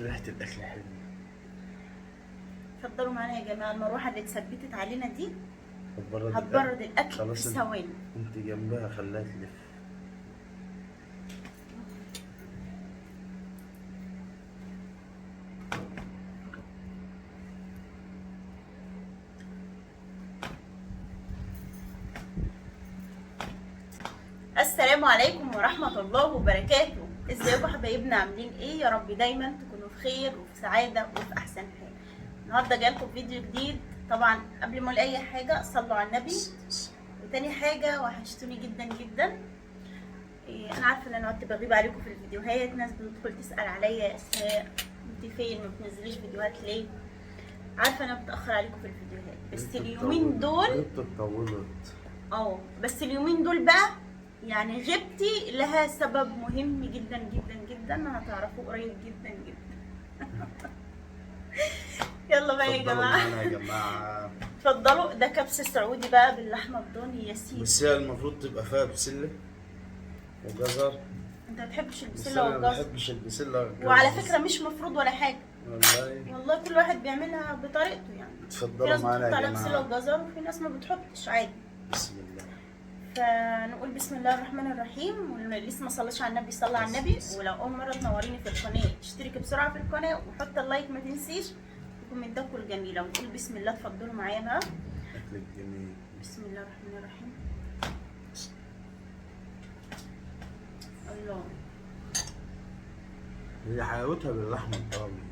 ريحة الأكل حلوة. اتفضلوا معانا يا جماعه. المروحه اللي اتثبتت علينا دي هتبرد هتبرد الاكل في خلاص ثواني. انت جنبها خليها تلف. السلام عليكم ورحمه الله وبركاته. ازيكم حبايبنا؟ عاملين ايه؟ يا رب دايما تكونوا في خير وفي سعاده وفي احسن حال. النهارده جايلكم فيديو جديد. طبعا قبل ما اقول اي حاجه صلوا على النبي. وتاني حاجه وحشتوني جدا جدا. انا عارفه ان انا قعدت بغيب عليكم في الفيديوهات، ناس بتدخل تسال عليا يا اسماء انت فين، ما بتنزليش فيديوهات ليه؟ عارفه انا بتاخر عليكم في الفيديوهات، بس اليومين دول انت اتطولت. بس اليومين دول بقى يعني غيبتي لها سبب مهم جدا جدا جدا، هتعرفوه قريب جدا جدا. يلا بقى يا اتفضلوا جماعه. معانا يا جماعة. اتفضلوا. ده كبسه سعودي بقى باللحمه الضاني يا سيدي. بس هي المفروض تبقى فيها بسلة وجزر. انت ما بتحبش بس البسله انا ما والجزر؟ بحبش البسلة والجزر. وعلى فكره مش مفروض ولا حاجه، والله. والله كل واحد بيعملها بطريقته يعني. في اتفضلوا ناس معانا بتحط يا عليها بسله جماعة. وجزر وفي ناس ما بتحطش عادي. بسم الله. فنقول بسم الله الرحمن الرحيم. واللي لسه ما صلىش على النبي صلى على النبي. ولو اول مره تنوريني في القناه اشتركي بسرعه في القناه وحط اللايك ما تنسيش وكومنتاتكم الجميله. ونقول بسم الله. اتفضلوا معايا بقى. أكلك جميل. بسم الله الرحمن الرحيم. الله. هي حلاوتها باللحمة الضاني.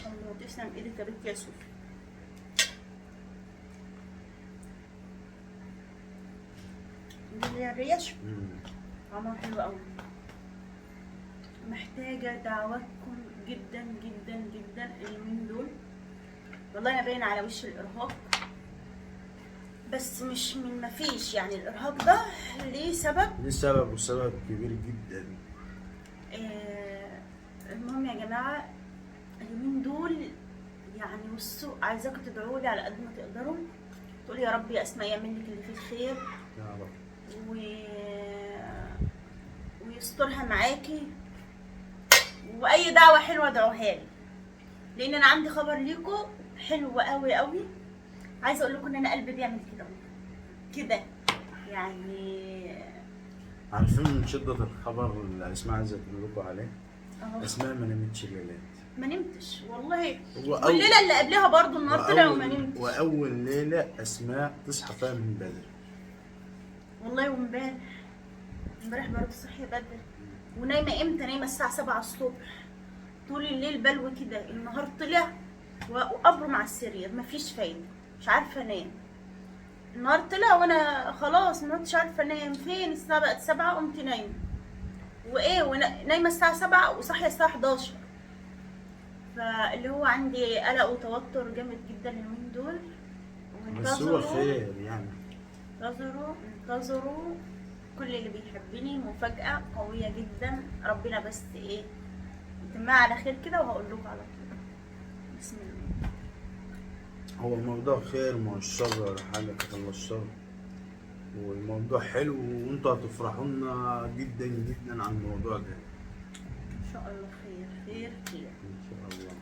الله تسلم ايدك يا بنت يا سوفي. دي هي الريش طعمها حلو قوي. محتاجة دعواتكم جدا جدا جدا اليومين دول. والله انا باين على وش الارهاق، بس مش من مفيش يعني. الارهاق ده ليه سبب. ليه سبب، وسبب كبير جدا. المهم يا جماعة اليومين دول يعني بصوا، عايزاكم تدعوا لي على قد ما تقدروا. تقولي يا رب يا اسماء يعمل لك اللي فيه الخير يا رب. ويسترها معاكي. واي دعوه حلوه ادعوها لي، لان انا عندي خبر ليكم حلو قوي قوي. عايزه اقول لكم ان انا قلبي بيعمل كده كده يعني. عارفين من شدة الخبر اللي اسماء عايزة تقول لكم عليه؟ اسماء ما نامتش الليلات. ما نمتش والله. والليلة والليله اللي قبلها برضو النهار طلع وما نمتش. وأول ليلة اسماء تصحى فيها من بدري. والله امبارح برضه صحيه بدري. ونايمه امتى؟ نايمه الساعه 7 الصبح. طول الليل بلوي كده. النهار طلع وابرم على السرير مفيش فايده، مش عارفه انام. النهار طلع وانا خلاص ما كنتش عارفه انام فين. الساعه بقت 7 قمت نايمه. نايمه الساعه 7 وصاحيه الساعه 11. فاللي هو عندي قلق وتوتر جامد جدا اليومين دول. بس هو خير يعني. انتظروا كل اللي بيحبني مفاجأة قوية جدا. ربنا بس يتمها على خير كده وهقول لكم على طول. بسم الله. هو الموضوع خير، ما هو الشر ولا حاجة كده الشر. والموضوع حلو وانتوا هتفرحوا لنا جدا جدا عن الموضوع ده. ان شاء الله خير خير خير ان شاء الله.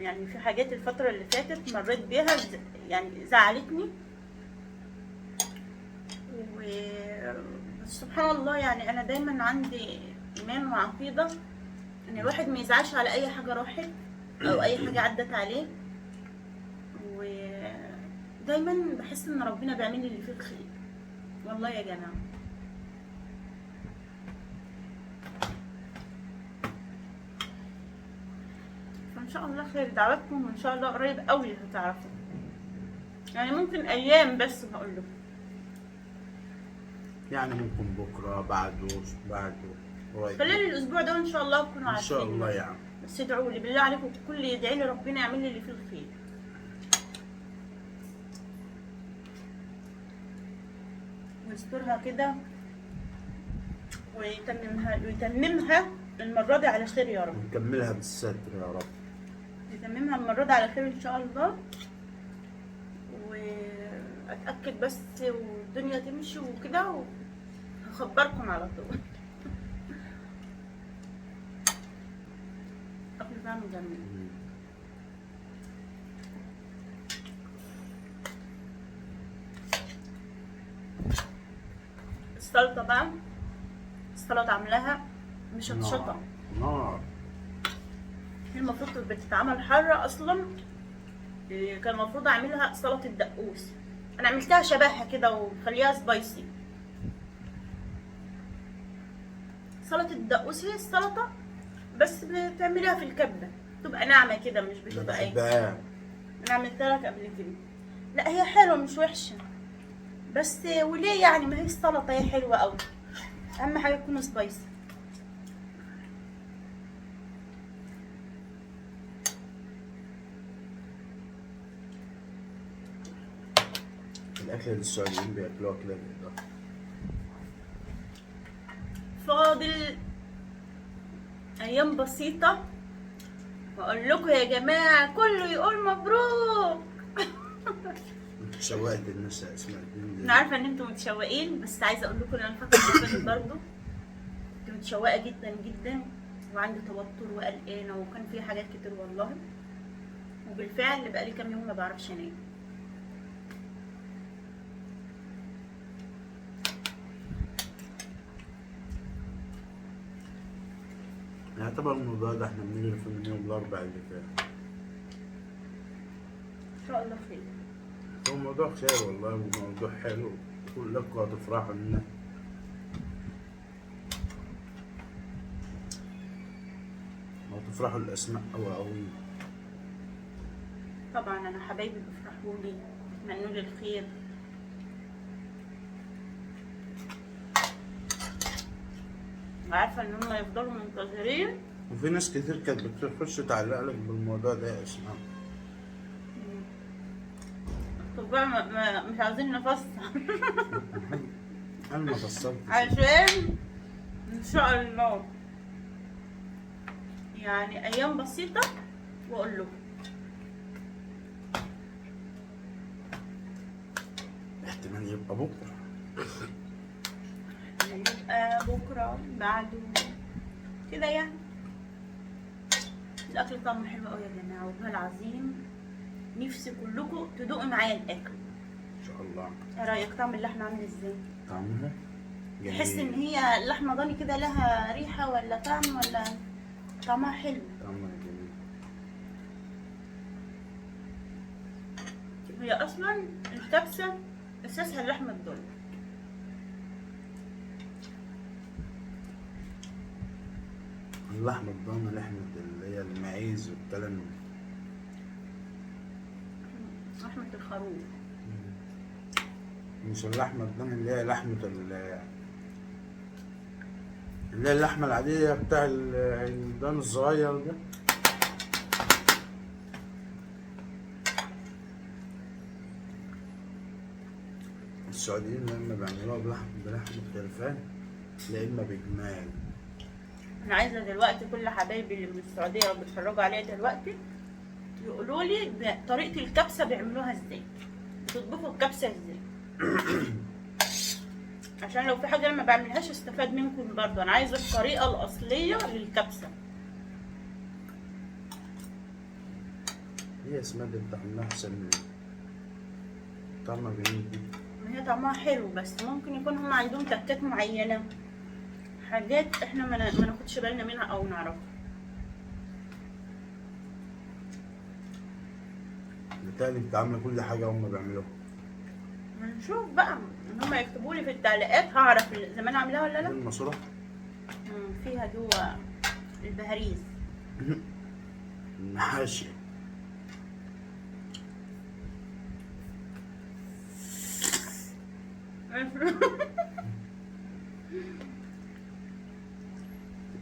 يعني في حاجات الفترة اللي فاتت مريت بيها يعني زعلتني. بس سبحان الله يعني انا دايما عندي ايمان وعقيدة ان الواحد ما يزعلش على اي حاجة راحت او اي حاجة عدت عليه. ودايما بحس ان ربنا بيعمل لي اللي فيه الخير والله يا جماعة. فان شاء الله خير. دعواتكم وان شاء الله قريب قوي هتعرفوا. يعني ممكن ايام بس هقول لكم. يعني ممكن بكرة بعده قريب. خلال الاسبوع ده ان شاء الله تكونوا ان عارفين. شاء الله يعني. بس ادعوا لي بالله عليكم، كل يدعي لي ربنا يعمل لي اللي فيه الخير. ويسترها كده ويتممها المرة دي على خير يا رب. ونكملها بالستر يا رب. يتممها المرة دي على خير ان شاء الله. واتأكد بس والدنيا تمشي وكده بخبركم على طول. اكل طعمه جميل. السلطة بقى، السلطة عاملاها مش هتشطة. نار. هي المفروض بتتعمل حارة اصلا. كان المفروض اعملها سلطة دقوس، انا عملتها شبهها كده وخليها سبايسي. سلطة الدقوس هي السلطة بس بتعمليها في الكبة، تبقى ناعمة كده مش بتبقى ايه. بحبها. انا عملتها لك قبل كده. لا هي حلوة مش وحشة، بس وليه يعني؟ ما هي السلطة هي حلوة قوي، اهم حاجة تكون سبايسي. الأكلة اللي السعوديين بياكلوها كده بيضة. فاضل ايام بسيطة واقول لكم يا جماعة كله يقول مبروك. شوقت الناس يا اسماء. انا عارفة ان انتم متشوقين، بس عايزة اقول لكم ان انا الفترة اللي فاتت برضه كنت متشوقة جدا جدا وعندي توتر وقلقانة وكان في حاجات كتير والله، وبالفعل بقالي كام يوم ما بعرفش انام. يعتبر الموضوع ده احنا بنجري فيه من يوم الأربعاء اللي فات. ان شاء الله خير. هو موضوع خير والله، وموضوع حلو كلكم هتفرحوا منه. وهتفرحوا الأسماء أوي أوي. طبعا انا حبايبي بيفرحوا لي بيتمنوا لي الخير. عارفه ان هم يفضلوا منتظرين. وفي ناس كتير كانت بتخش تعلق لك بالموضوع ده يا اسماء. طب بقى مش عاوزين نفصل. أنا ما فصلتش. عشان ان شاء الله يعني ايام بسيطه واقول لكم. احتمال يبقى بكرة. يبقى بكره بعده كده يعني. الاكل طعمه حلو قوي يا جماعه والله العظيم، نفسي كلكم تدوقوا معايا الاكل. إن شاء الله. ايه رايك طعم اللحمه عامل ازاي؟ طعمها جميل. تحس ان هي اللحمه ضاني كده لها ريحه ولا طعم ولا طعمها حلو؟ طعمها جميل. هي اصلا الكبسه اساسها اللحمه الضاني. اللحمة الضاني لحمة اللي هي المعيز والكلام ده. لحمه الخروف. مش اللحمة الضاني اللي هي لحمة اللي هي اللحمة العادية بتاع الضان الصغير ده. السعوديين لما بيعملوها بلحمة خرفان لا إما بجمال. انا عايزه دلوقتي كل حبايبي اللي من السعوديه اللي بيتفرجوا عليا دلوقتي يقولوا لي طريقه الكبسه بيعملوها ازاي، بتطبخوا الكبسه ازاي. عشان لو في حاجه انا ما بعملهاش استفاد منكم برضو. انا عايزه الطريقه الاصليه للكبسه. هي اسمها دي طعمها أحسن من طعمها جميل جدا. هي طعمها حلو بس ممكن يكون هم عندهم تكات معينه، حاجات احنا ما ناخدش بالنا منها او نعرفها. بالتالي انت عامله كل حاجه هم بيعملوها. هنشوف بقى ان هم يكتبوا لي في التعليقات هعرف اذا ما انا عاملاها ولا لا. الماسوره فيها جوه البهاريز. المحاشي.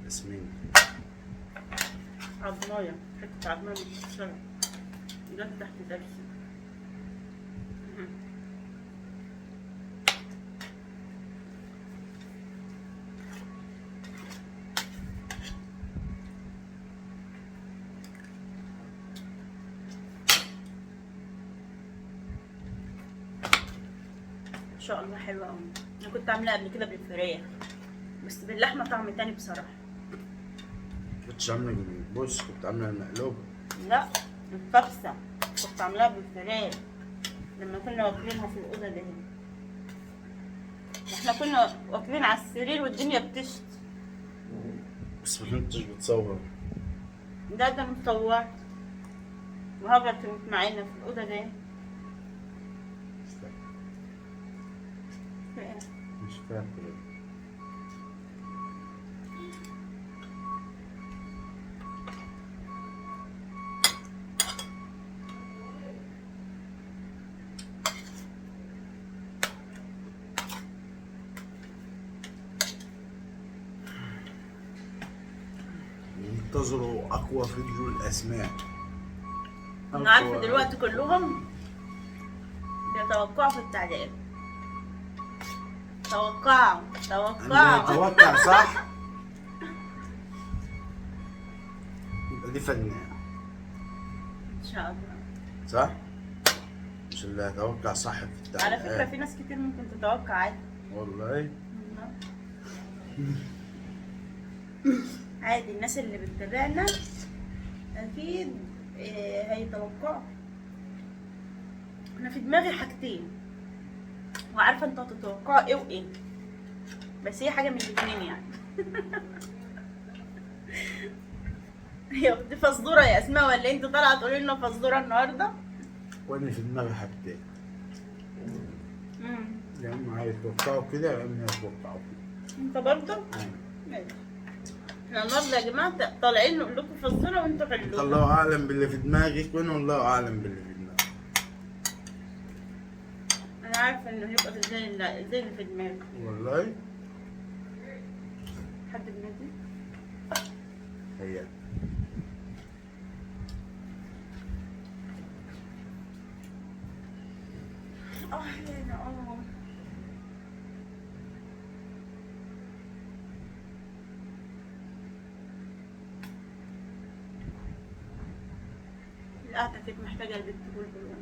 ياسمين عضمايه، حته عضمايه متكسره جت تحت درسي. ان شاء الله حلوه قوي. انا كنت عاملاها قبل كده بالفراخ، بس باللحمه طعم تاني بصراحه. كنتش عاملة بص، كنت عاملة المقلوبة. لا، الكبسه كنت عاملاها بالفراخ لما كنا واكلينها في الاوضه دي. احنا كنا واكلين على السرير والدنيا بتشتي. بس ما كنتش بتصور. ده مصور، وهاجر كانت معانا في الاوضه دي. في ايه؟ مش فاكر. انتظروا اقوى فيديو الاسماك. انا عارفه دلوقتي كلهم بيتوقعوا في التعليقات. توقعوا اللي يتوقع صح يبقى دي فنان. ان شاء الله. صح؟ مش اللي يتوقع صح في التعليقات. على فكره في ناس كتير ممكن تتوقع عادي. والله عادي، الناس اللي بتتابعنا اكيد هيتوقعوا. انا في دماغي حاجتين وعارفه انتوا هتتوقعوا ايه وايه، بس هي حاجه من الاتنين يعني. هي دي فزوره يا اسماء ولا انت طالعه تقولي لنا فزوره النهارده؟ وانا في دماغي حاجتين، امم يا اما هيتوقعوا كده يا اما هيتوقعوا كده. انت برضه؟ ماشي. احنا النهارده يا جماعه طالعين نقول لكم فزوره وانتوا حلوها. الله اعلم باللي في دماغك وانا الله اعلم باللي في دماغي. انا عارفه انه هيبقى زي اللي في دماغي. والله حد بينادي؟ هي هنا القعدة كانت محتاجة البنت بلبل.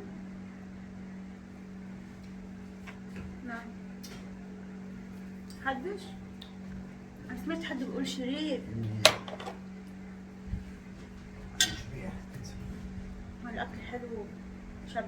نعم. حدش؟ أنا سمعت حد بيقول شريف. ما الأكل حلو شبع.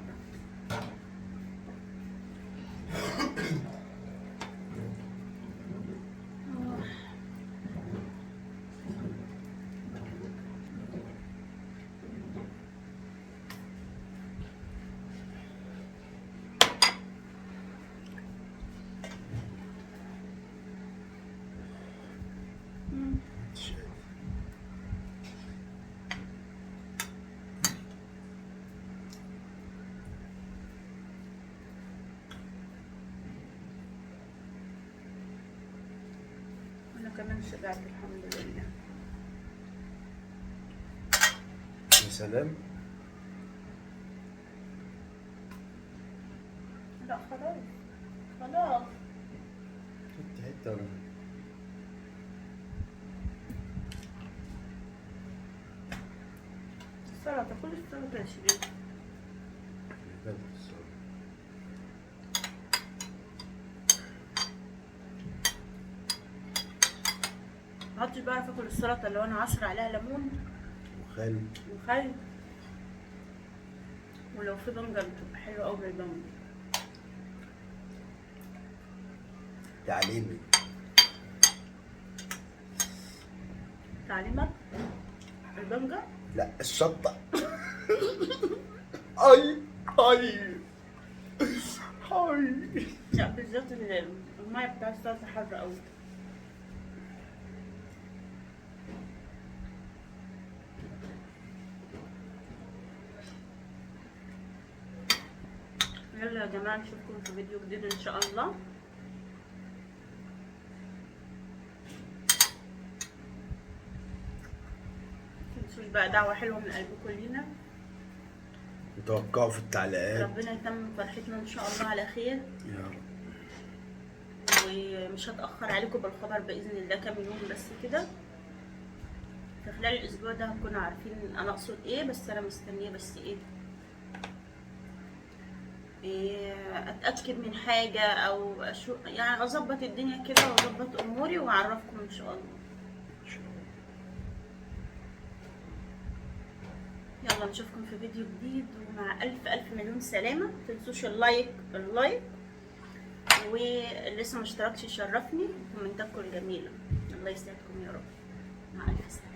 أنا كمان شبعت الحمد لله. يا سلام. لا خلاص خلاص. حتة ولا السلطة، كل السلطة يا شريف. محدش بيعرف ياكل السلطة اللي انا عصر عليها ليمون وخل. ولو في بنجر بتبقى حلوة أوي بالبنجر. تعليمي. تعليمك البنجر؟ لا الشطة. اي اي اي. لا بالذات المية بتاع السلطة حارة أوي. يلا يا جماعة نشوفكم في فيديو جديد إن شاء الله. متنسوش بقى دعوة حلوة من قلبكم لينا. متوقعوا في التعليقات. ربنا يتمم فرحتنا إن شاء الله على خير يا رب. ومش هتأخر عليكم بالخبر بإذن الله، كام يوم بس كده. في خلال الأسبوع ده هنكون عارفين أنا أقصد إيه، بس أنا مستنية بس إيه اتاكد من حاجه او يعني اظبط الدنيا كده واظبط اموري واعرفكم ان شاء الله. يلا نشوفكم في فيديو جديد، ومع الف مليون سلامه. متنسوش اللايك واللي لسه مشتركش يشرفني، وكومنتاتكم الجميله. الله يسعدكم يا رب. مع الف سلامه.